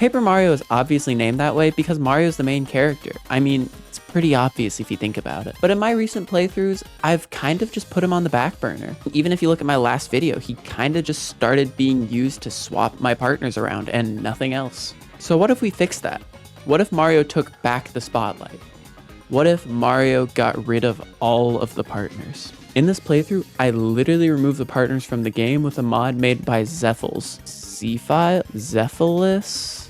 Paper Mario is obviously named that way because Mario's the main character. I mean, it's pretty obvious if you think about it. But in my recent playthroughs, I've kind of just put him on the back burner. Even if you look at my last video, he kind of just started being used to swap my partners around and nothing else. So what if we fix that? What if Mario took back the spotlight? What if Mario got rid of all of the partners? In this playthrough, I literally removed the partners from the game with a mod made by Zephylus. Zephylus?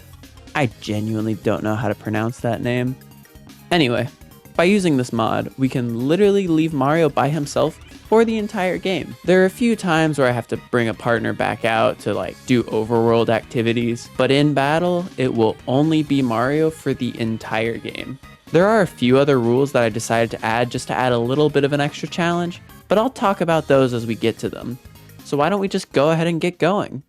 I genuinely don't know how to pronounce that name. Anyway, by using this mod, we can literally leave Mario by himself for the entire game. There are a few times where I have to bring a partner back out to do overworld activities, but in battle, it will only be Mario for the entire game. There are a few other rules that I decided to add just to add a little bit of an extra challenge, but I'll talk about those as we get to them. So why don't we just go ahead and get going?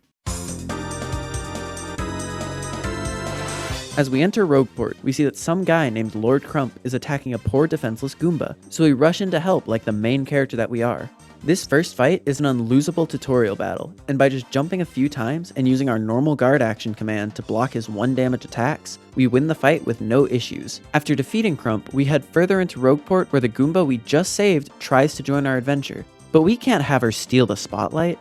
As we enter Rogueport, we see that some guy named Lord Crump is attacking a poor defenseless Goomba, so we rush in to help like the main character that we are. This first fight is an unlosable tutorial battle, and by just jumping a few times and using our normal guard action command to block his 1 damage attacks, we win the fight with no issues. After defeating Crump, we head further into Rogueport where the Goomba we just saved tries to join our adventure. But we can't have her steal the spotlight.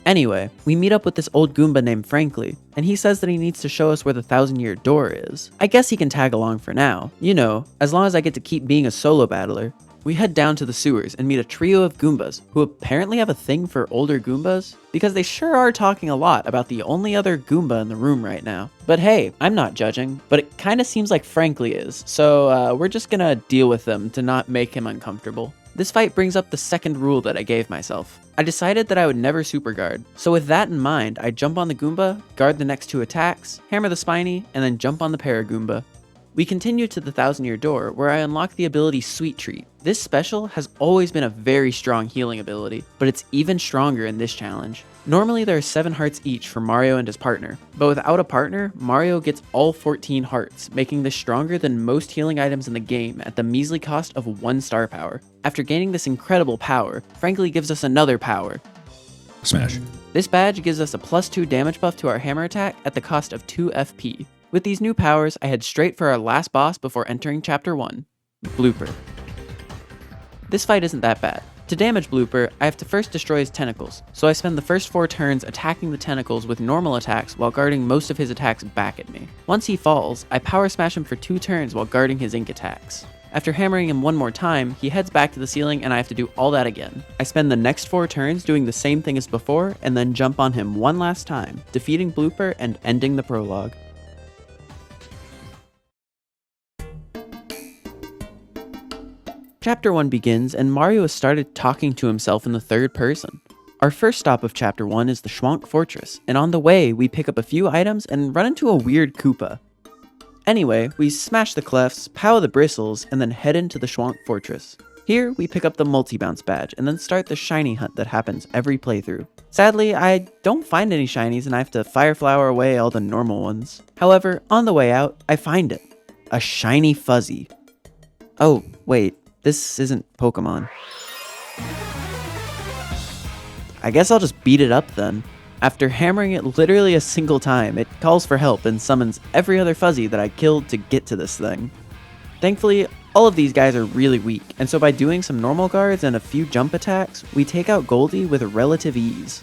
Anyway, we meet up with this old Goomba named Frankly, and he says that he needs to show us where the 1,000-year door is. I guess he can tag along for now, you know, as long as I get to keep being a solo battler. We head down to the sewers and meet a trio of Goombas, who apparently have a thing for older Goombas, because they sure are talking a lot about the only other Goomba in the room right now. But hey, I'm not judging, but it kinda seems like Frankly is, so we're just gonna deal with them to not make him uncomfortable. This fight brings up the second rule that I gave myself. I decided that I would never super guard, so with that in mind, I jump on the Goomba, guard the next 2 attacks, hammer the Spiny, and then jump on the Paragoomba. We continue to the 1,000-year door, where I unlock the ability Sweet Treat. This special has always been a very strong healing ability, but it's even stronger in this challenge. Normally there are 7 hearts each for Mario and his partner, but without a partner, Mario gets all 14 hearts, making this stronger than most healing items in the game at the measly cost of 1 star power. After gaining this incredible power, Frankly gives us another power. Smash. This badge gives us a +2 damage buff to our hammer attack at the cost of 2 FP. With these new powers, I head straight for our last boss before entering Chapter 1, Blooper. This fight isn't that bad. To damage Blooper, I have to first destroy his tentacles, so I spend the first 4 turns attacking the tentacles with normal attacks while guarding most of his attacks back at me. Once he falls, I power smash him for 2 turns while guarding his ink attacks. After hammering him 1 more time, he heads back to the ceiling and I have to do all that again. I spend the next 4 turns doing the same thing as before and then jump on him 1 last time, defeating Blooper and ending the prologue. Chapter 1 begins, and Mario has started talking to himself in the 3rd person. Our first stop of Chapter 1 is the Schwank Fortress, and on the way, we pick up a few items and run into a weird Koopa. Anyway, we smash the clefts, pow the bristles, and then head into the Schwank Fortress. Here, we pick up the multi-bounce badge, and then start the shiny hunt that happens every playthrough. Sadly, I don't find any shinies, and I have to fire flower away all the normal ones. However, on the way out, I find it. A shiny fuzzy. Oh, wait. This isn't Pokemon. I guess I'll just beat it up then. After hammering it literally a single time, it calls for help and summons every other fuzzy that I killed to get to this thing. Thankfully, all of these guys are really weak, and so by doing some normal guards and a few jump attacks, we take out Goldie with relative ease.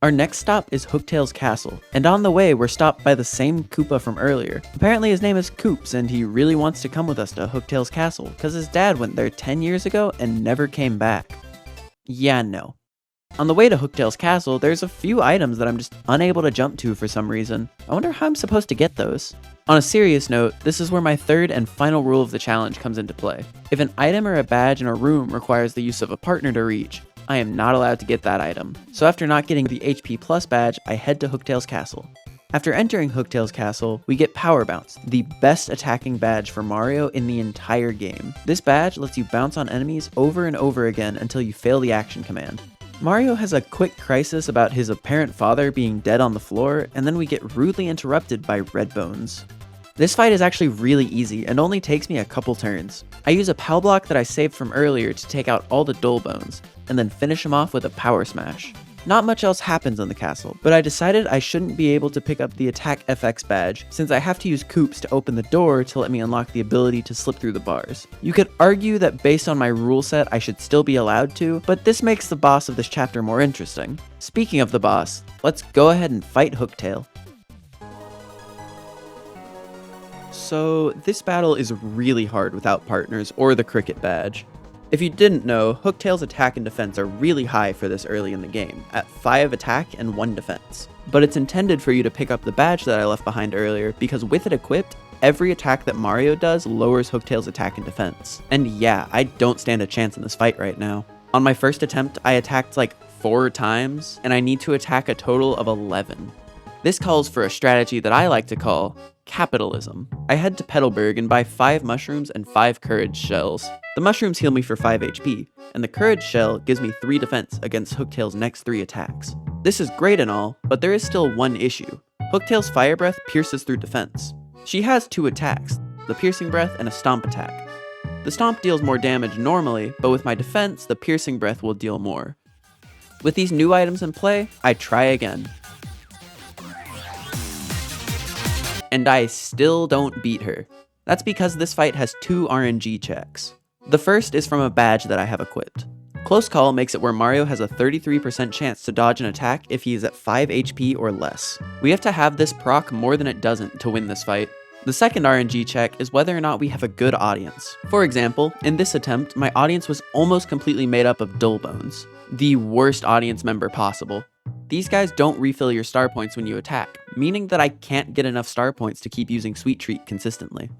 Our next stop is Hooktail's castle, and on the way we're stopped by the same Koopa from earlier. Apparently his name is Koops, and he really wants to come with us to Hooktail's castle, cause his dad went there 10 years ago and never came back. Yeah, no. On the way to Hooktail's castle, there's a few items that I'm just unable to jump to for some reason. I wonder how I'm supposed to get those. On a serious note, this is where my 3rd and final rule of the challenge comes into play. If an item or a badge in a room requires the use of a partner to reach, I am not allowed to get that item. So after not getting the HP Plus badge, I head to Hooktail's castle. After entering Hooktail's castle, we get Power Bounce, the best attacking badge for Mario in the entire game. This badge lets you bounce on enemies over and over again until you fail the action command. Mario has a quick crisis about his apparent father being dead on the floor, and then we get rudely interrupted by Red Bones. This fight is actually really easy and only takes me a couple turns. I use a POW block that I saved from earlier to take out all the dull bones, and then finish him off with a power smash. Not much else happens in the castle, but I decided I shouldn't be able to pick up the Attack FX badge since I have to use coops to open the door to let me unlock the ability to slip through the bars. You could argue that based on my rule set I should still be allowed to, but this makes the boss of this chapter more interesting. Speaking of the boss, let's go ahead and fight Hooktail. So this battle is really hard without partners or the cricket badge. If you didn't know, Hooktail's attack and defense are really high for this early in the game, at 5 attack and 1 defense. But it's intended for you to pick up the badge that I left behind earlier, because with it equipped, every attack that Mario does lowers Hooktail's attack and defense. And yeah, I don't stand a chance in this fight right now. On my first attempt, I attacked like 4 times, and I need to attack a total of 11. This calls for a strategy that I like to call capitalism. I head to Petalburg and buy 5 mushrooms and 5 courage shells. The mushrooms heal me for 5 HP, and the courage shell gives me 3 defense against Hooktail's next 3 attacks. This is great and all, but there is still one issue. Hooktail's fire breath pierces through defense. She has 2 attacks, the piercing breath and a stomp attack. The stomp deals more damage normally, but with my defense, the piercing breath will deal more. With these new items in play, I try again. And I still don't beat her. That's because this fight has 2 RNG checks. The first is from a badge that I have equipped. Close Call makes it where Mario has a 33% chance to dodge an attack if he is at 5 HP or less. We have to have this proc more than it doesn't to win this fight. The second RNG check is whether or not we have a good audience. For example, in this attempt, my audience was almost completely made up of dull bones, the worst audience member possible. These guys don't refill your star points when you attack, meaning that I can't get enough star points to keep using Sweet Treat consistently.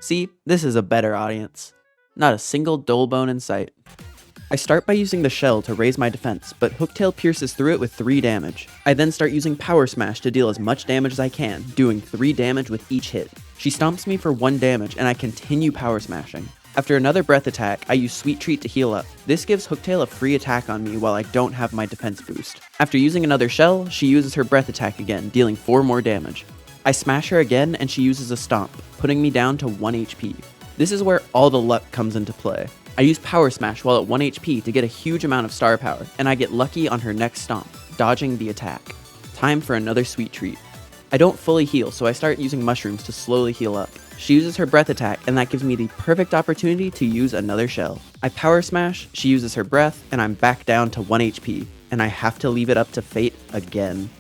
See, this is a better audience. Not a single dull bone in sight. I start by using the shell to raise my defense, but Hooktail pierces through it with 3 damage. I then start using Power Smash to deal as much damage as I can, doing 3 damage with each hit. She stomps me for 1 damage, and I continue Power Smashing. After another breath attack, I use Sweet Treat to heal up. This gives Hooktail a free attack on me while I don't have my defense boost. After using another shell, she uses her breath attack again, dealing 4 more damage. I smash her again and she uses a stomp, putting me down to 1 HP. This is where all the luck comes into play. I use Power Smash while at 1 HP to get a huge amount of star power, and I get lucky on her next stomp, dodging the attack. Time for another Sweet Treat. I don't fully heal, so I start using mushrooms to slowly heal up. She uses her breath attack, and that gives me the perfect opportunity to use another shell. I Power Smash, she uses her breath, and I'm back down to 1 HP, and I have to leave it up to fate again.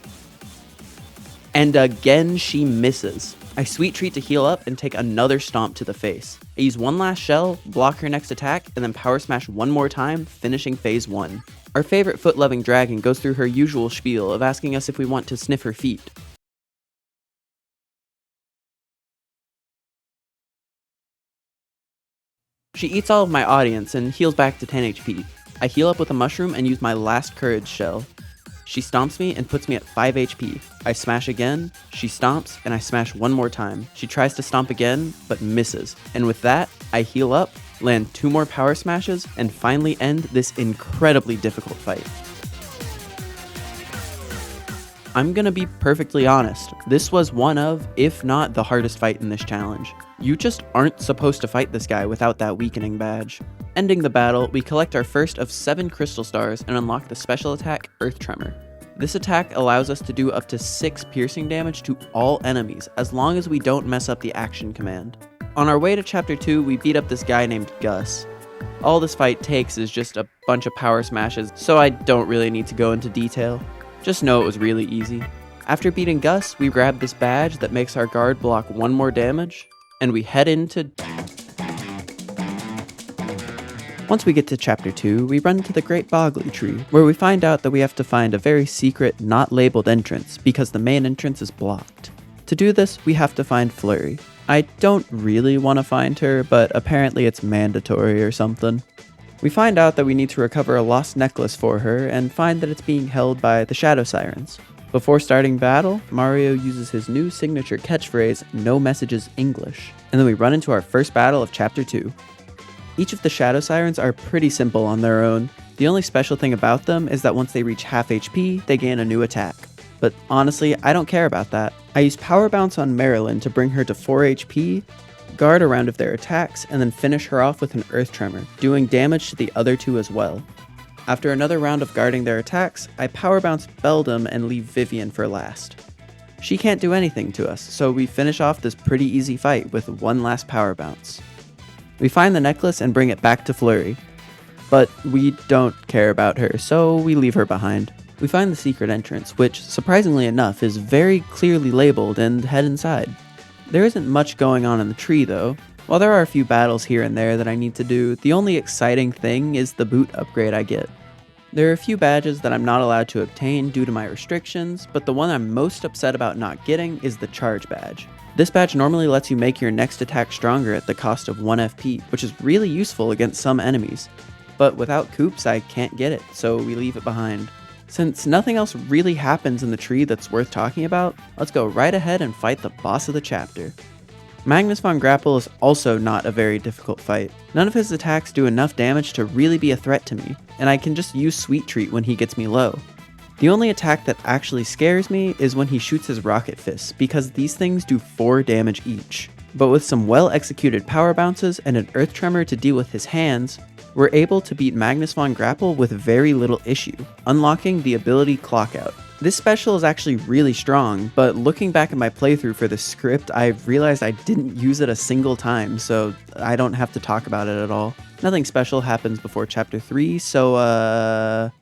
And again she misses. I Sweet Treat to heal up and take another stomp to the face. I use one last shell, block her next attack, and then Power Smash one more time, finishing phase 1. Our favorite foot-loving dragon goes through her usual spiel of asking us if we want to sniff her feet. She eats all of my audience and heals back to 10 HP. I heal up with a mushroom and use my last courage shell. She stomps me and puts me at 5 HP. I smash again, she stomps, and I smash one more time. She tries to stomp again, but misses. And with that, I heal up, land 2 more power smashes, and finally end this incredibly difficult fight. I'm gonna be perfectly honest, this was one of, if not the hardest fight in this challenge. You just aren't supposed to fight this guy without that weakening badge. Ending the battle, we collect our first of 7 crystal stars and unlock the special attack, Earth Tremor. This attack allows us to do up to 6 piercing damage to all enemies, as long as we don't mess up the action command. On our way to chapter 2, we beat up this guy named Gus. All this fight takes is just a bunch of power smashes, so I don't really need to go into detail. Just know it was really easy. After beating Gus, we grab this badge that makes our guard block 1 more damage, and we head into... Once we get to chapter 2, we run to the Great Boggly Tree, where we find out that we have to find a very secret, not labeled entrance, because the main entrance is blocked. To do this, we have to find Flurry. I don't really want to find her, but apparently it's mandatory or something. We find out that we need to recover a lost necklace for her, and find that it's being held by the Shadow Sirens. Before starting battle, Mario uses his new signature catchphrase, "No messages English," and then we run into our first battle of chapter 2. Each of the Shadow Sirens are pretty simple on their own. The only special thing about them is that once they reach half HP, they gain a new attack. But honestly, I don't care about that. I use Power Bounce on Marilyn to bring her to 4 HP, guard a round of their attacks, and then finish her off with an Earth Tremor, doing damage to the other 2 as well. After another round of guarding their attacks, I power bounce Beldam and leave Vivian for last. She can't do anything to us, so we finish off this pretty easy fight with one last power bounce. We find the necklace and bring it back to Flurry, but we don't care about her, so we leave her behind. We find the secret entrance, which, surprisingly enough, is very clearly labeled, and head inside. There isn't much going on in the tree though. While there are a few battles here and there that I need to do, the only exciting thing is the boot upgrade I get. There are a few badges that I'm not allowed to obtain due to my restrictions, but the one I'm most upset about not getting is the charge badge. This badge normally lets you make your next attack stronger at the cost of 1 FP, which is really useful against some enemies. But without Koops, I can't get it, so we leave it behind. Since nothing else really happens in the tree that's worth talking about, let's go right ahead and fight the boss of the chapter. Magnus von Grapple is also not a very difficult fight. None of his attacks do enough damage to really be a threat to me, and I can just use Sweet Treat when he gets me low. The only attack that actually scares me is when he shoots his rocket fists, because these things do 4 damage each. But with some well executed power bounces and an earth tremor to deal with his hands, we're able to beat Magnus von Grapple with very little issue, unlocking the ability Clockout. This special is actually really strong, but looking back at my playthrough for this script, I realized I didn't use it a single time, so I don't have to talk about it at all. Nothing special happens before chapter 3, so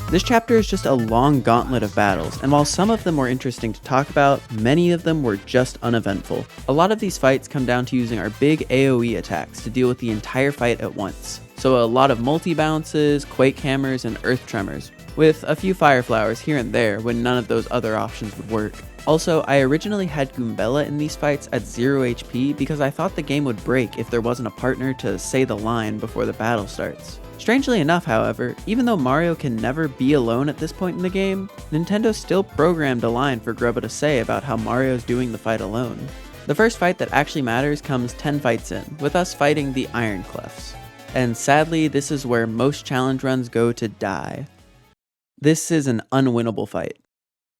This chapter is just a long gauntlet of battles, and while some of them were interesting to talk about, many of them were just uneventful. A lot of these fights come down to using our big AoE attacks to deal with the entire fight at once. So a lot of multi-bounces, quake hammers, and earth tremors, with a few fire flowers here and there when none of those other options would work. Also, I originally had Goombella in these fights at 0 HP because I thought the game would break if there wasn't a partner to say the line before the battle starts. Strangely enough, however, even though Mario can never be alone at this point in the game, Nintendo still programmed a line for Grubba to say about how Mario's doing the fight alone. The first fight that actually matters comes 10 fights in, with us fighting the Iron Clefs. And sadly, this is where most challenge runs go to die. This is an unwinnable fight.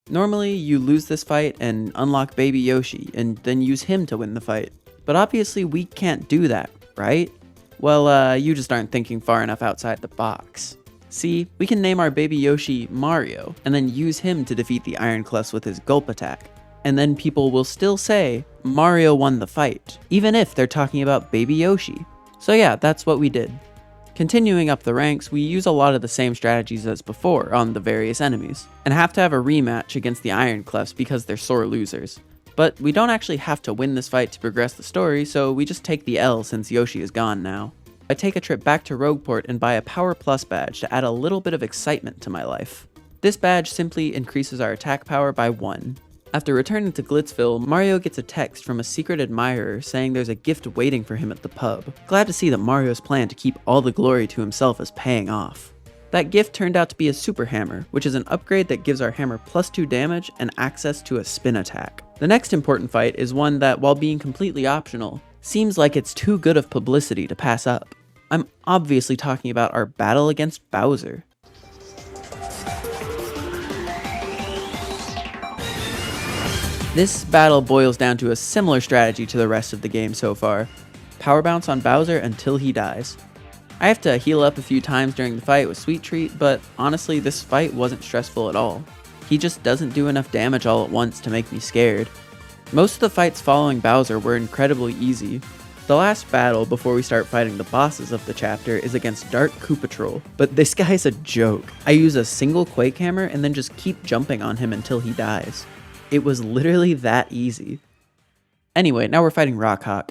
Normally, you lose this fight and unlock Baby Yoshi, and then use him to win the fight. But obviously we can't do that, right? Well, you just aren't thinking far enough outside the box. See, we can name our Baby Yoshi Mario, and then use him to defeat the Iron Clefs with his Gulp attack. And then people will still say, Mario won the fight, even if they're talking about Baby Yoshi. So yeah, that's what we did. Continuing up the ranks, we use a lot of the same strategies as before on the various enemies, and have to have a rematch against the Iron Clefs because they're sore losers. But we don't actually have to win this fight to progress the story, so we just take the L since Yoshi is gone now. I take a trip back to Rogueport and buy a Power Plus badge to add a little bit of excitement to my life. This badge simply increases our attack power by 1. After returning to Glitzville, Mario gets a text from a secret admirer saying there's a gift waiting for him at the pub. Glad to see that Mario's plan to keep all the glory to himself is paying off. That gift turned out to be a Super Hammer, which is an upgrade that gives our hammer +2 damage and access to a spin attack. The next important fight is one that, while being completely optional, seems like it's too good of publicity to pass up. I'm obviously talking about our battle against Bowser. This battle boils down to a similar strategy to the rest of the game so far. Power bounce on Bowser until he dies. I have to heal up a few times during the fight with Sweet Treat, but honestly this fight wasn't stressful at all. He just doesn't do enough damage all at once to make me scared. Most of the fights following Bowser were incredibly easy. The last battle before we start fighting the bosses of the chapter is against Dark Koopatrol, but this guy's a joke. I use a single Quake Hammer and then just keep jumping on him until he dies. It was literally that easy. Anyway, now we're fighting Rockhawk.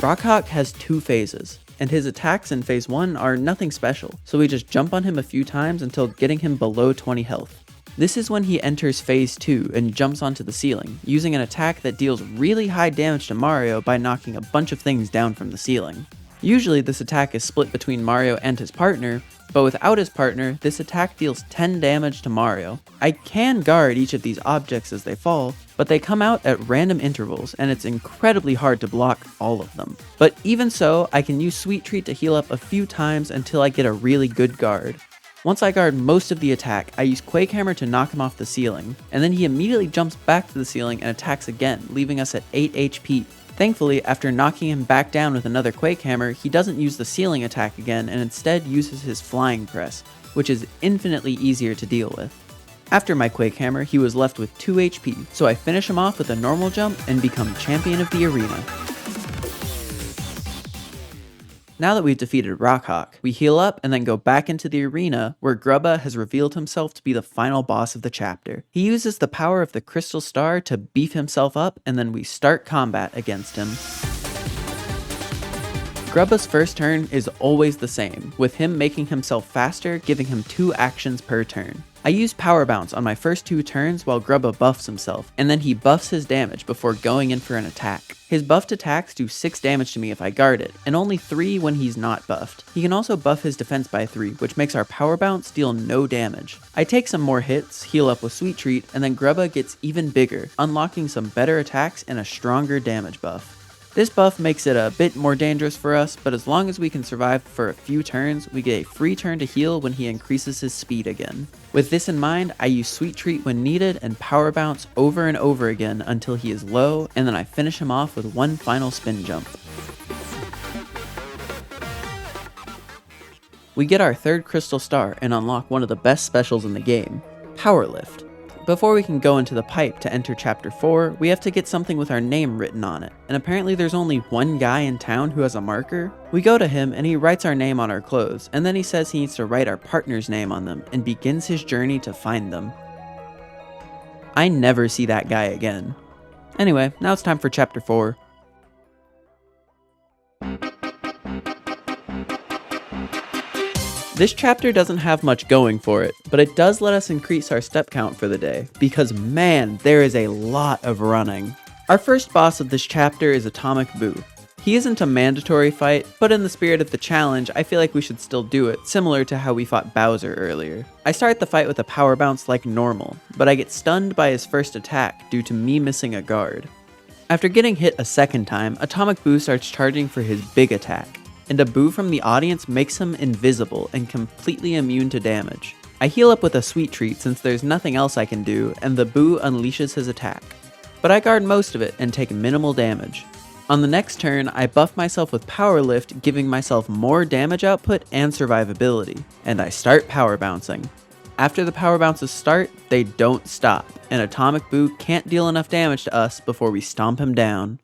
Rockhawk has 2 phases, and his attacks in phase 1 are nothing special, so we just jump on him a few times until getting him below 20 health. This is when he enters phase 2 and jumps onto the ceiling, using an attack that deals really high damage to Mario by knocking a bunch of things down from the ceiling. Usually this attack is split between Mario and his partner, but without his partner, this attack deals 10 damage to Mario. I can guard each of these objects as they fall, but they come out at random intervals, and it's incredibly hard to block all of them. But even so, I can use Sweet Treat to heal up a few times until I get a really good guard. Once I guard most of the attack, I use Quake Hammer to knock him off the ceiling, and then he immediately jumps back to the ceiling and attacks again, leaving us at 8 HP. Thankfully, after knocking him back down with another Quake Hammer, he doesn't use the ceiling attack again and instead uses his Flying Press, which is infinitely easier to deal with. After my Quake Hammer, he was left with 2 HP, so I finish him off with a normal jump and become champion of the arena. Now that we've defeated Rockhawk, we heal up and then go back into the arena where Grubba has revealed himself to be the final boss of the chapter. He uses the power of the Crystal Star to beef himself up, and then we start combat against him. Grubba's first turn is always the same, with him making himself faster, giving him 2 actions per turn. I use Power Bounce on my first 2 turns while Grubba buffs himself, and then he buffs his damage before going in for an attack. His buffed attacks do 6 damage to me if I guard it, and only 3 when he's not buffed. He can also buff his defense by 3, which makes our Power Bounce deal no damage. I take some more hits, heal up with Sweet Treat, and then Grubba gets even bigger, unlocking some better attacks and a stronger damage buff. This buff makes it a bit more dangerous for us, but as long as we can survive for a few turns, we get a free turn to heal when he increases his speed again. With this in mind, I use Sweet Treat when needed and Power Bounce over and over again until he is low, and then I finish him off with one final spin jump. We get our 3rd Crystal Star and unlock one of the best specials in the game, Power Lift. Before we can go into the pipe to enter Chapter 4, we have to get something with our name written on it, and apparently there's only one guy in town who has a marker. We go to him and he writes our name on our clothes, and then he says he needs to write our partner's name on them and begins his journey to find them. I never see that guy again. Anyway, now it's time for Chapter 4. This chapter doesn't have much going for it, but it does let us increase our step count for the day, because man, there is a lot of running. Our first boss of this chapter is Atomic Boo. He isn't a mandatory fight, but in the spirit of the challenge, I feel like we should still do it, similar to how we fought Bowser earlier. I start the fight with a Power Bounce like normal, but I get stunned by his first attack due to me missing a guard. After getting hit a second time, Atomic Boo starts charging for his big attack, and a boo from the audience makes him invisible and completely immune to damage. I heal up with a Sweet Treat since there's nothing else I can do, and the boo unleashes his attack. But I guard most of it and take minimal damage. On the next turn, I buff myself with Power Lift, giving myself more damage output and survivability, and I start Power Bouncing. After the Power Bounces start, they don't stop, and Atomic Boo can't deal enough damage to us before we stomp him down.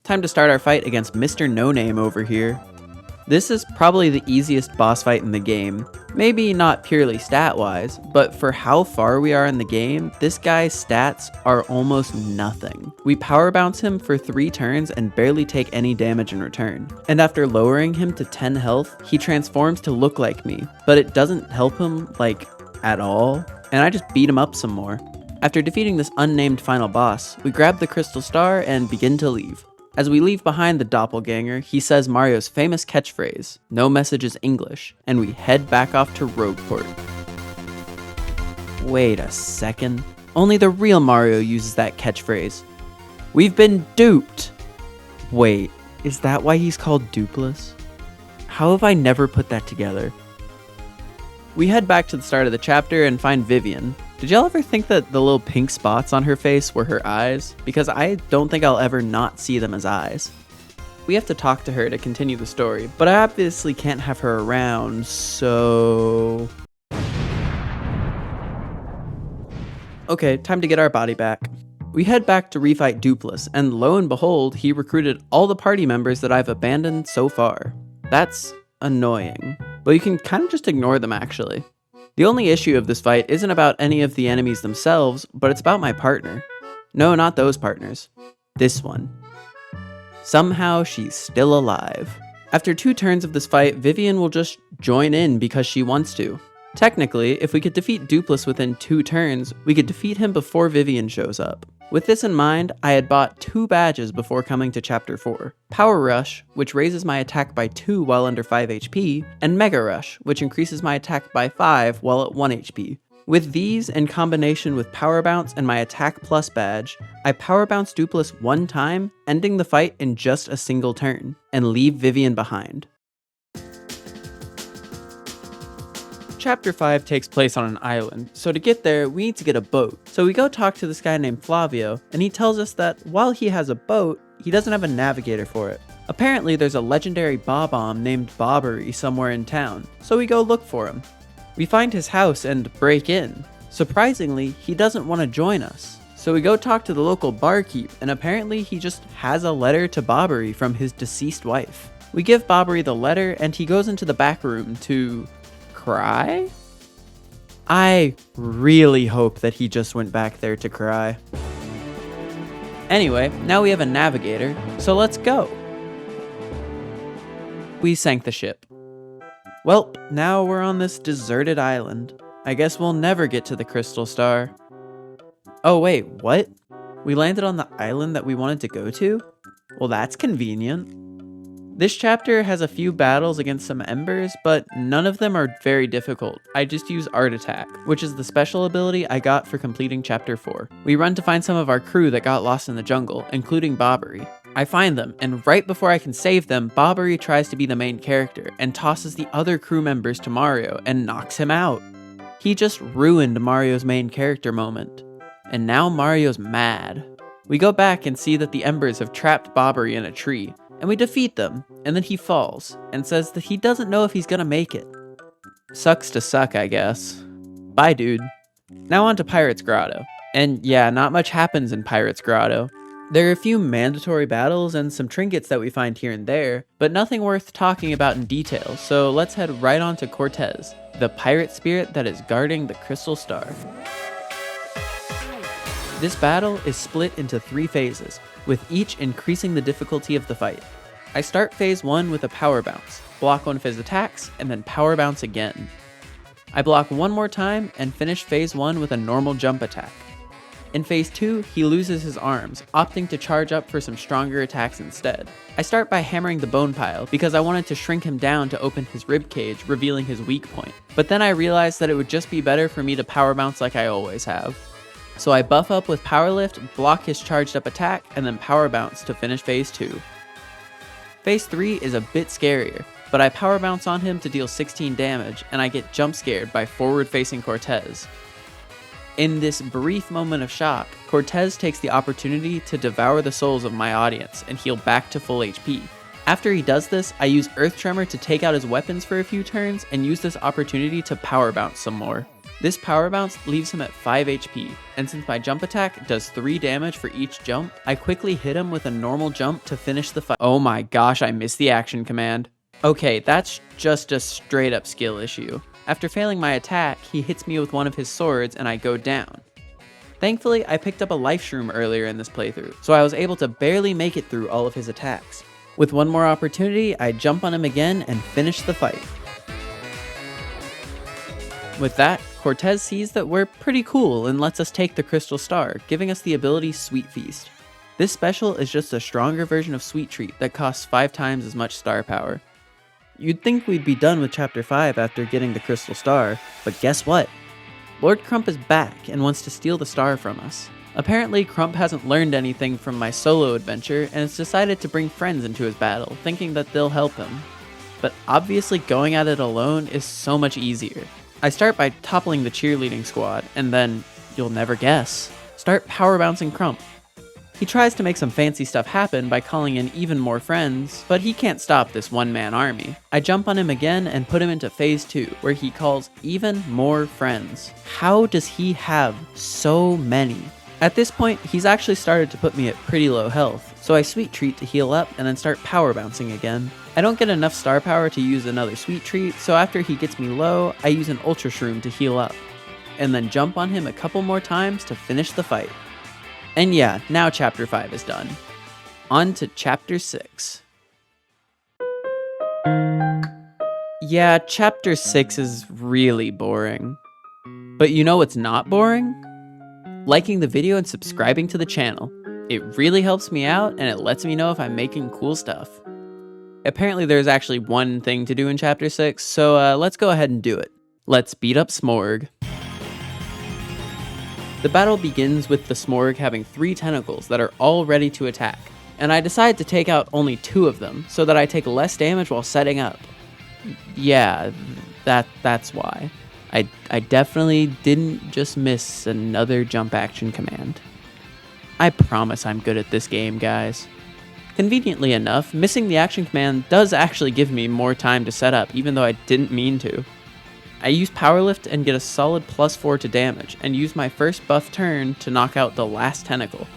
Time to start our fight against Mr. No Name over here. This is probably the easiest boss fight in the game. Maybe not purely stat-wise, but for how far we are in the game, this guy's stats are almost nothing. We power bounce him for 3 turns and barely take any damage in return. And after lowering him to 10 health, he transforms to look like me, but it doesn't help him, like, at all. And I just beat him up some more. After defeating this unnamed final boss, we grab the Crystal Star and begin to leave. As we leave behind the doppelganger, he says Mario's famous catchphrase, "No message is English," and we head back off to Rogueport. Wait a second. Only the real Mario uses that catchphrase. We've been duped! Wait, is that why he's called Dupeless? How have I never put that together? We head back to the start of the chapter and find Vivian. Did y'all ever think that the little pink spots on her face were her eyes? Because I don't think I'll ever not see them as eyes. We have to talk to her to continue the story, but I obviously can't have her around, so... Okay, time to get our body back. We head back to refight Dupeless, and lo and behold, he recruited all the party members that I've abandoned so far. That's annoying, but you can kind of just ignore them actually. The only issue of this fight isn't about any of the enemies themselves, but it's about my partner. No, not those partners. This one. Somehow she's still alive. After 2 turns of this fight, Vivian will just join in because she wants to. Technically, if we could defeat Dupeless within 2 turns, we could defeat him before Vivian shows up. With this in mind, I had bought 2 badges before coming to Chapter 4. Power Rush, which raises my attack by 2 while under 5 HP, and Mega Rush, which increases my attack by 5 while at 1 HP. With these, in combination with Power Bounce and my Attack Plus badge, I Power Bounce Dupeless 1 time, ending the fight in just a single turn, and leave Vivian behind. Chapter 5 takes place on an island, so to get there, we need to get a boat. So we go talk to this guy named Flavio, and he tells us that while he has a boat, he doesn't have a navigator for it. Apparently there's a legendary Bob-omb named Bobbery somewhere in town, so we go look for him. We find his house and break in. Surprisingly, he doesn't want to join us. So we go talk to the local barkeep, and apparently he just has a letter to Bobbery from his deceased wife. We give Bobbery the letter, and he goes into the back room to cry? I really hope that he just went back there to cry. Anyway, now we have a navigator, so let's go. We sank the ship. Well, now we're on this deserted island. I guess we'll never get to the Crystal Star. Oh wait, what? We landed on the island that we wanted to go to? Well, that's convenient. This chapter has a few battles against some embers, but none of them are very difficult. I just use Art Attack, which is the special ability I got for completing chapter 4. We run to find some of our crew that got lost in the jungle, including Bobbery. I find them, and right before I can save them, Bobbery tries to be the main character and tosses the other crew members to Mario and knocks him out. He just ruined Mario's main character moment. And now Mario's mad. We go back and see that the embers have trapped Bobbery in a tree, and we defeat them, and then he falls, and says that he doesn't know if he's gonna make it. Sucks to suck, I guess. Bye, dude. Now on to Pirate's Grotto. And yeah, not much happens in Pirate's Grotto. There are a few mandatory battles and some trinkets that we find here and there, but nothing worth talking about in detail, so let's head right on to Cortez, the pirate spirit that is guarding the Crystal Star. This battle is split into 3 phases, with each increasing the difficulty of the fight. I start phase 1 with a power bounce, block one of his attacks, and then power bounce again. I block one more time and finish phase 1 with a normal jump attack. In phase 2, he loses his arms, opting to charge up for some stronger attacks instead. I start by hammering the bone pile because I wanted to shrink him down to open his rib cage, revealing his weak point. But then I realized that it would just be better for me to power bounce like I always have. So I buff up with Power Lift, block his charged up attack, and then Power Bounce to finish phase 2. Phase 3 is a bit scarier, but I Power Bounce on him to deal 16 damage, and I get jump scared by forward facing Cortez. In this brief moment of shock, Cortez takes the opportunity to devour the souls of my audience and heal back to full HP. After he does this, I use Earth Tremor to take out his weapons for a few turns and use this opportunity to Power Bounce some more. This power bounce leaves him at 5 HP, and since my jump attack does 3 damage for each jump, I quickly hit him with a normal jump to finish the fight. Oh my gosh, I missed the action command. Okay, that's just a straight up skill issue. After failing my attack, he hits me with one of his swords and I go down. Thankfully, I picked up a life shroom earlier in this playthrough, so I was able to barely make it through all of his attacks. With one more opportunity, I jump on him again and finish the fight. With that, Cortez sees that we're pretty cool and lets us take the Crystal Star, giving us the ability Sweet Feast. This special is just a stronger version of Sweet Treat that costs 5 times as much star power. You'd think we'd be done with Chapter 5 after getting the Crystal Star, but guess what? Lord Crump is back and wants to steal the star from us. Apparently, Crump hasn't learned anything from my solo adventure and has decided to bring friends into his battle, thinking that they'll help him. But obviously going at it alone is so much easier. I start by toppling the cheerleading squad, and then, you'll never guess, start power bouncing Crump. He tries to make some fancy stuff happen by calling in even more friends, but he can't stop this one-man army. I jump on him again and put him into phase 2, where he calls even more friends. How does he have so many? At this point, he's actually started to put me at pretty low health, so I Sweet Treat to heal up and then start power bouncing again. I don't get enough star power to use another Sweet Treat, so after he gets me low, I use an Ultra Shroom to heal up, and then jump on him a couple more times to finish the fight. And yeah, now Chapter 5 is done. On to Chapter 6. Yeah, Chapter 6 is really boring. But you know what's not boring? Liking the video and subscribing to the channel. It really helps me out, and it lets me know if I'm making cool stuff. Apparently there's actually one thing to do in Chapter 6, so let's go ahead and do it. Let's beat up Smorg. The battle begins with the Smorg having 3 tentacles that are all ready to attack, and I decide to take out only 2 of them so that I take less damage while setting up. Yeah, that's why. I definitely didn't just miss another jump action command. I promise I'm good at this game, guys. Conveniently enough, missing the action command does actually give me more time to set up, even though I didn't mean to. I use Powerlift and get a solid +4 to damage, and use my first buff turn to knock out the last tentacle,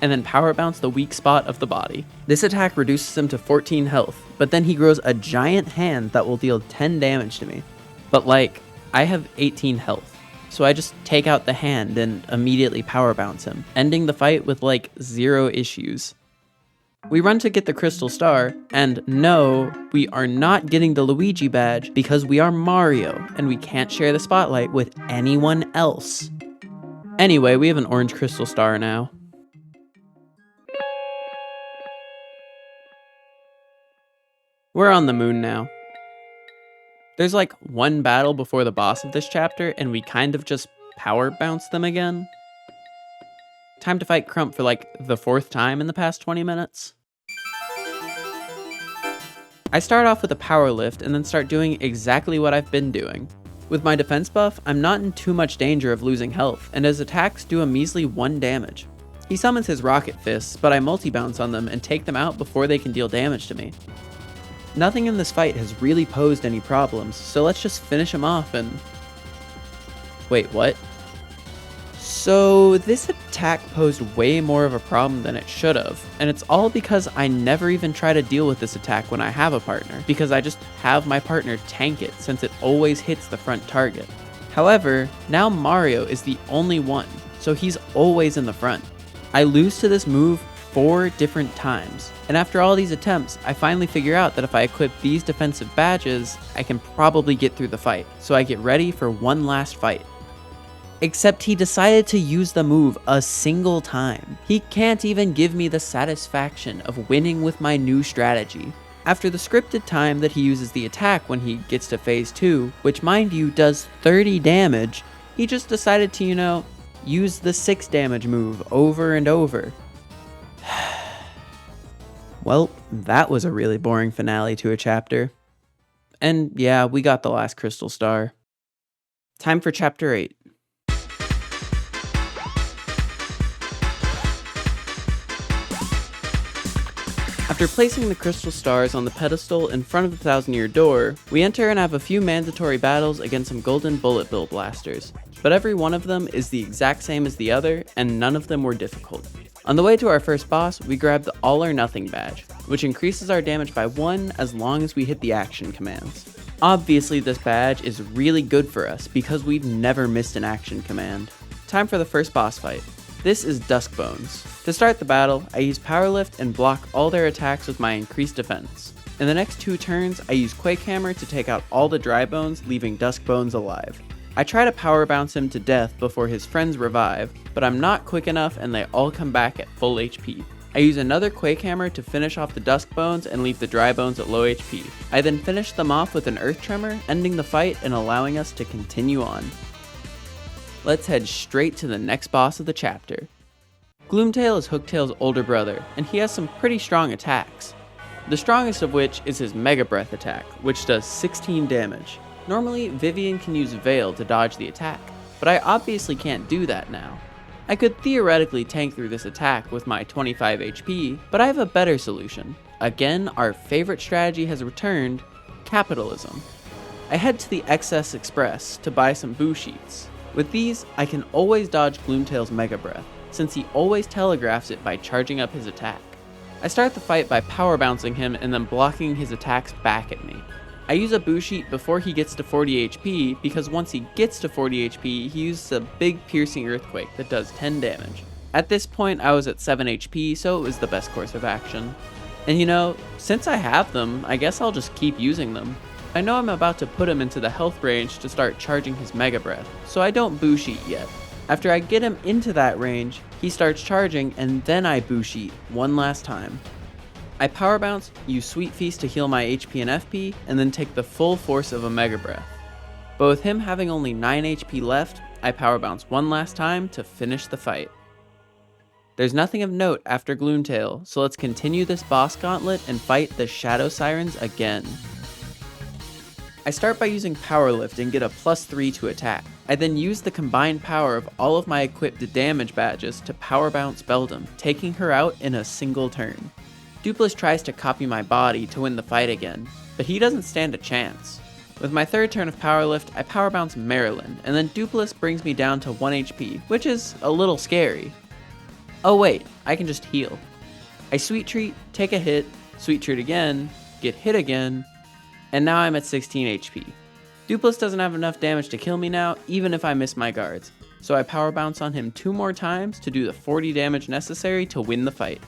and then power bounce the weak spot of the body. This attack reduces him to 14 health, but then he grows a giant hand that will deal 10 damage to me. But like, I have 18 health, so I just take out the hand and immediately power bounce him, ending the fight with like 0 issues. We run to get the crystal star, and no, we are not getting the Luigi badge because we are Mario, and we can't share the spotlight with anyone else. Anyway, we have an orange crystal star now. We're on the moon now. There's like one battle before the boss of this chapter, and we kind of just power bounce them again. Time to fight Crump for like the 4th time in the past 20 minutes. I start off with a power lift and then start doing exactly what I've been doing. With my defense buff, I'm not in too much danger of losing health, and his attacks do a measly 1 damage. He summons his rocket fists, but I multi-bounce on them and take them out before they can deal damage to me. Nothing in this fight has really posed any problems, so let's just finish him off and... Wait, what? So this attack posed way more of a problem than it should have, and it's all because I never even try to deal with this attack when I have a partner, because I just have my partner tank it since it always hits the front target. However, now Mario is the only one, so he's always in the front. I lose to this move 4 different times, and after all these attempts, I finally figure out that if I equip these defensive badges, I can probably get through the fight, so I get ready for one last fight. Except he decided to use the move a single time. He can't even give me the satisfaction of winning with my new strategy. After the scripted time that he uses the attack when he gets to phase 2, which mind you does 30 damage, he just decided to, use the 6 damage move over and over. Well, that was a really boring finale to a chapter. And yeah, we got the last crystal star. Time for chapter 8. After placing the crystal stars on the pedestal in front of the 1,000-year door, we enter and have a few mandatory battles against some golden bullet bill blasters, but every one of them is the exact same as the other, and none of them were difficult. On the way to our first boss, we grab the All or Nothing badge, which increases our damage by 1 as long as we hit the action commands. Obviously this badge is really good for us because we've never missed an action command. Time for the first boss fight. This is Duskbones. To start the battle, I use Powerlift and block all their attacks with my increased defense. In the next 2 turns, I use Quake Hammer to take out all the dry bones, leaving Duskbones alive. I try to power bounce him to death before his friends revive, but I'm not quick enough and they all come back at full HP. I use another Quake Hammer to finish off the Duskbones and leave the dry bones at low HP. I then finish them off with an Earth Tremor, ending the fight and allowing us to continue on. Let's head straight to the next boss of the chapter. Gloomtail is Hooktail's older brother, and he has some pretty strong attacks. The strongest of which is his Mega Breath attack, which does 16 damage. Normally, Vivian can use Veil to dodge the attack, but I obviously can't do that now. I could theoretically tank through this attack with my 25 HP, but I have a better solution. Again, our favorite strategy has returned, capitalism. I head to the Excess Express to buy some boo sheets. With these, I can always dodge Gloomtail's Mega Breath, since he always telegraphs it by charging up his attack. I start the fight by power bouncing him and then blocking his attacks back at me. I use a boo sheet before he gets to 40 HP because once he gets to 40 HP, he uses a big piercing earthquake that does 10 damage. At this point, I was at 7 HP, so it was the best course of action. And since I have them, I guess I'll just keep using them. I know I'm about to put him into the health range to start charging his Mega Breath, so I don't boo sheet yet. After I get him into that range, he starts charging and then I boo sheet one last time. I power bounce, use Sweet Feast to heal my HP and FP, and then take the full force of a Mega Breath. But with him having only 9 HP left, I power bounce one last time to finish the fight. There's nothing of note after Gloomtail, so let's continue this boss gauntlet and fight the Shadow Sirens again. I start by using Power Lift and get a +3 to attack. I then use the combined power of all of my equipped damage badges to Power Bounce Beldam, taking her out in a single turn. Dupless tries to copy my body to win the fight again, but he doesn't stand a chance. With my third turn of Power Lift, I Power Bounce Marilyn, and then Dupless brings me down to 1 HP, which is a little scary. Oh wait, I can just heal. I Sweet Treat, take a hit, Sweet Treat again, get hit again, and now I'm at 16 HP. Dupless doesn't have enough damage to kill me now, even if I miss my guards, so I Power Bounce on him 2 more times to do the 40 damage necessary to win the fight.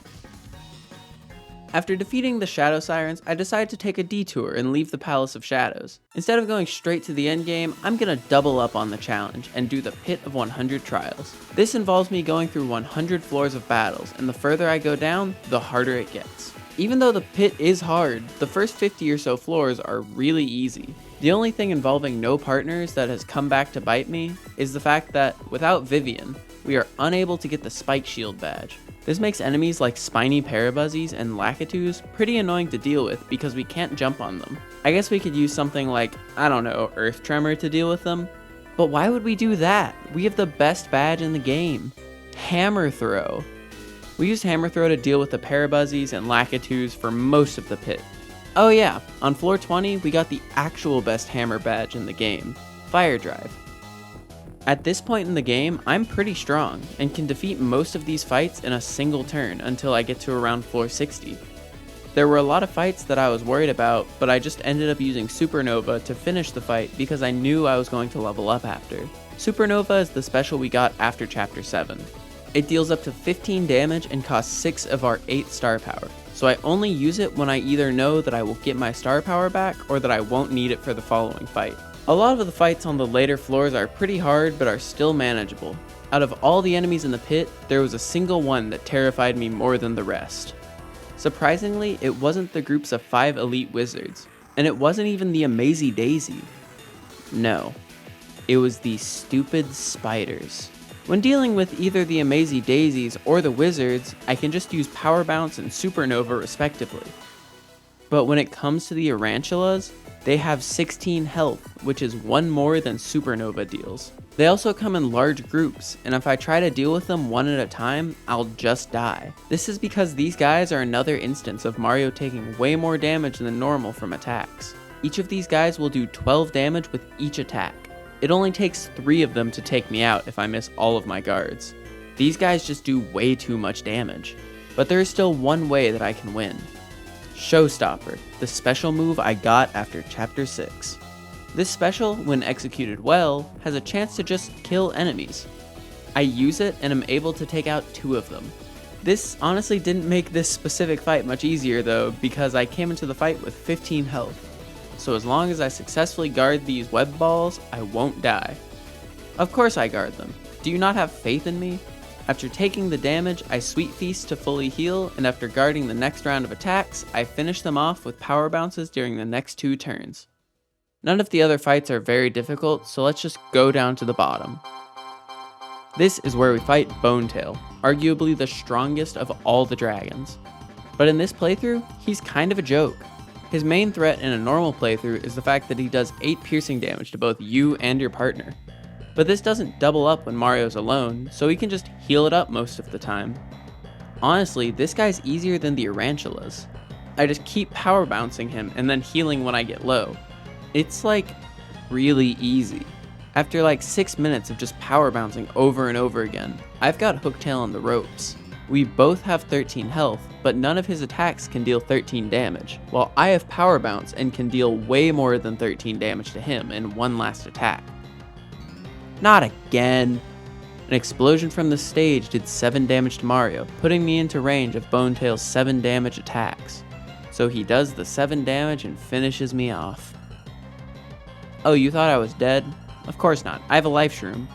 After defeating the Shadow Sirens, I decide to take a detour and leave the Palace of Shadows. Instead of going straight to the endgame, I'm gonna double up on the challenge and do the Pit of 100 Trials. This involves me going through 100 floors of battles, and the further I go down, the harder it gets. Even though the pit is hard, the first 50 or so floors are really easy. The only thing involving no partners that has come back to bite me is the fact that, without Vivian, we are unable to get the Spike Shield badge. This makes enemies like Spiny Parabuzzies and Lakitus pretty annoying to deal with because we can't jump on them. I guess we could use something like, I don't know, Earth Tremor to deal with them. But why would we do that? We have the best badge in the game. Hammer Throw. We used Hammer Throw to deal with the Parabuzzies and Lakitus for most of the pit. Oh yeah, on floor 20 we got the actual best hammer badge in the game, Fire Drive. At this point in the game, I'm pretty strong, and can defeat most of these fights in a single turn until I get to around floor 60. There were a lot of fights that I was worried about, but I just ended up using Supernova to finish the fight because I knew I was going to level up after. Supernova is the special we got after Chapter 7. It deals up to 15 damage and costs 6 of our 8 star power, so I only use it when I either know that I will get my star power back or that I won't need it for the following fight. A lot of the fights on the later floors are pretty hard but are still manageable. Out of all the enemies in the pit, there was a single one that terrified me more than the rest. Surprisingly, it wasn't the groups of 5 elite wizards, and it wasn't even the Amazy Daisy. No, it was the stupid spiders. When dealing with either the Amazy Daisies or the wizards, I can just use Power Bounce and Supernova respectively. But when it comes to the Tarantulas, they have 16 health, which is 1 more than Supernova deals. They also come in large groups, and if I try to deal with them one at a time, I'll just die. This is because these guys are another instance of Mario taking way more damage than normal from attacks. Each of these guys will do 12 damage with each attack. It only takes 3 of them to take me out if I miss all of my guards. These guys just do way too much damage. But there is still one way that I can win. Showstopper, the special move I got after Chapter 6. This special, when executed well, has a chance to just kill enemies. I use it and am able to take out 2 of them. This honestly didn't make this specific fight much easier though, because I came into the fight with 15 health. So as long as I successfully guard these web balls, I won't die. Of course I guard them. Do you not have faith in me? After taking the damage, I Sweet Feast to fully heal, and after guarding the next round of attacks, I finish them off with power bounces during the next 2 turns. None of the other fights are very difficult, so let's just go down to the bottom. This is where we fight Bonetail, arguably the strongest of all the dragons. But in this playthrough, he's kind of a joke. His main threat in a normal playthrough is the fact that he does 8 piercing damage to both you and your partner. But this doesn't double up when Mario's alone, so he can just heal it up most of the time. Honestly, this guy's easier than the Tarantulas. I just keep power bouncing him and then healing when I get low. It's like really easy. After like 6 minutes of just power bouncing over and over again, I've got Hooktail on the ropes. We both have 13 health, but none of his attacks can deal 13 damage, while I have power bounce and can deal way more than 13 damage to him in one last attack. Not again! An explosion from the stage did 7 damage to Mario, putting me into range of Bonetail's 7 damage attacks. So he does the 7 damage and finishes me off. Oh, you thought I was dead? Of course not, I have a life shroom.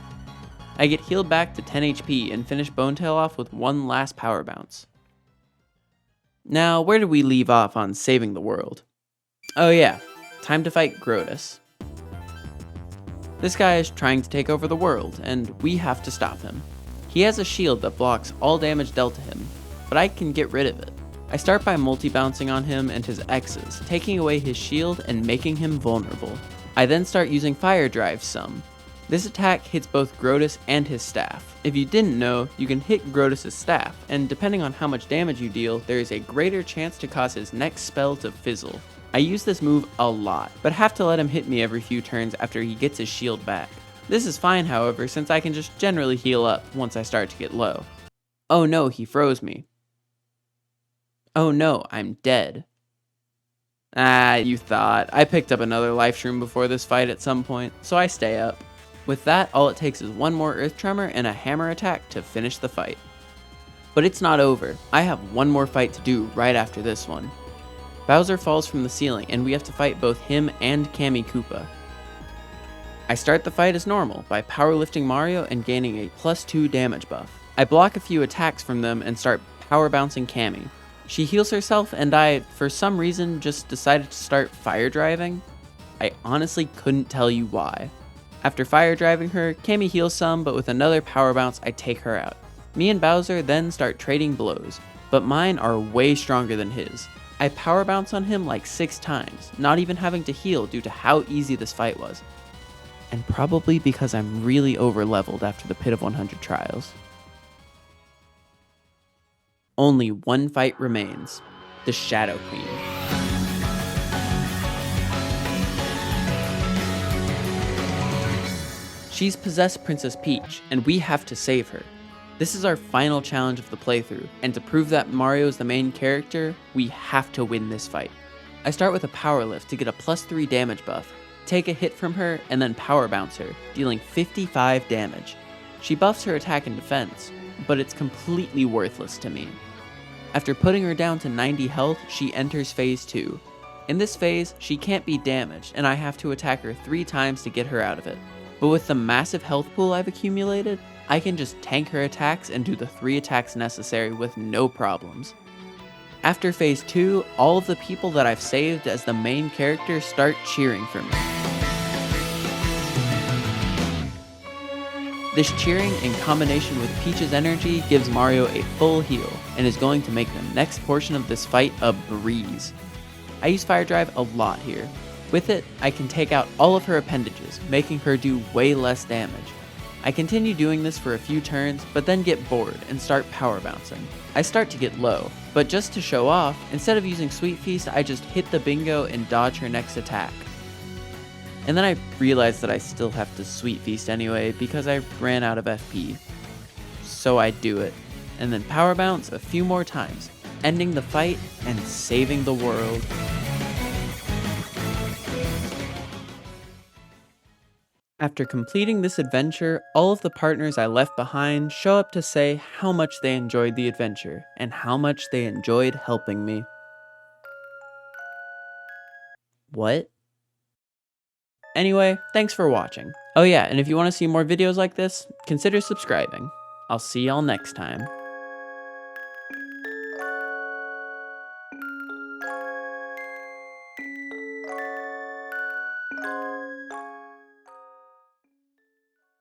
I get healed back to 10 HP and finish Bonetail off with one last power bounce. Now, where did we leave off on saving the world? Oh yeah, time to fight Grotus. This guy is trying to take over the world, and we have to stop him. He has a shield that blocks all damage dealt to him, but I can get rid of it. I start by multi-bouncing on him and his X's, taking away his shield and making him vulnerable. I then start using Fire Drive some. This attack hits both Grotus and his staff. If you didn't know, you can hit Grotus' staff, and depending on how much damage you deal, there is a greater chance to cause his next spell to fizzle. I use this move a lot, but have to let him hit me every few turns after he gets his shield back. This is fine, however, since I can just generally heal up once I start to get low. Oh no, he froze me. Oh no, I'm dead. Ah, you thought. I picked up another life shroom before this fight at some point, so I stay up. With that, all it takes is one more Earth Tremor and a hammer attack to finish the fight. But it's not over. I have one more fight to do right after this one. Bowser falls from the ceiling, and we have to fight both him and Kammy Koopa. I start the fight as normal, by powerlifting Mario and gaining a +2 damage buff. I block a few attacks from them and start power bouncing Kammy. She heals herself, and I, for some reason, just decided to start fire driving. I honestly couldn't tell you why. After fire driving her, Kammy heals some, but with another power bounce, I take her out. Me and Bowser then start trading blows, but mine are way stronger than his. I power bounce on him like 6 times, not even having to heal due to how easy this fight was. And probably because I'm really over leveled after the Pit of 100 Trials. Only one fight remains, the Shadow Queen. She's possessed Princess Peach, and we have to save her. This is our final challenge of the playthrough, and to prove that Mario is the main character, we have to win this fight. I start with a power lift to get a +3 damage buff, take a hit from her, and then power bounce her, dealing 55 damage. She buffs her attack and defense, but it's completely worthless to me. After putting her down to 90 health, she enters phase 2. In this phase, she can't be damaged, and I have to attack her 3 times to get her out of it. But with the massive health pool I've accumulated, I can just tank her attacks and do the 3 attacks necessary with no problems. After phase 2, all of the people that I've saved as the main character start cheering for me. This cheering in combination with Peach's energy gives Mario a full heal and is going to make the next portion of this fight a breeze. I use Fire Drive a lot here. With it, I can take out all of her appendages, making her do way less damage. I continue doing this for a few turns, but then get bored and start power bouncing. I start to get low, but just to show off, instead of using Sweet Feast, I just hit the bingo and dodge her next attack. And then I realized that I still have to Sweet Feast anyway because I ran out of FP. So I do it, and then power bounce a few more times, ending the fight and saving the world. After completing this adventure, all of the partners I left behind show up to say how much they enjoyed the adventure and how much they enjoyed helping me. What? Anyway, thanks for watching. Oh yeah, and if you want to see more videos like this, consider subscribing. I'll see y'all next time.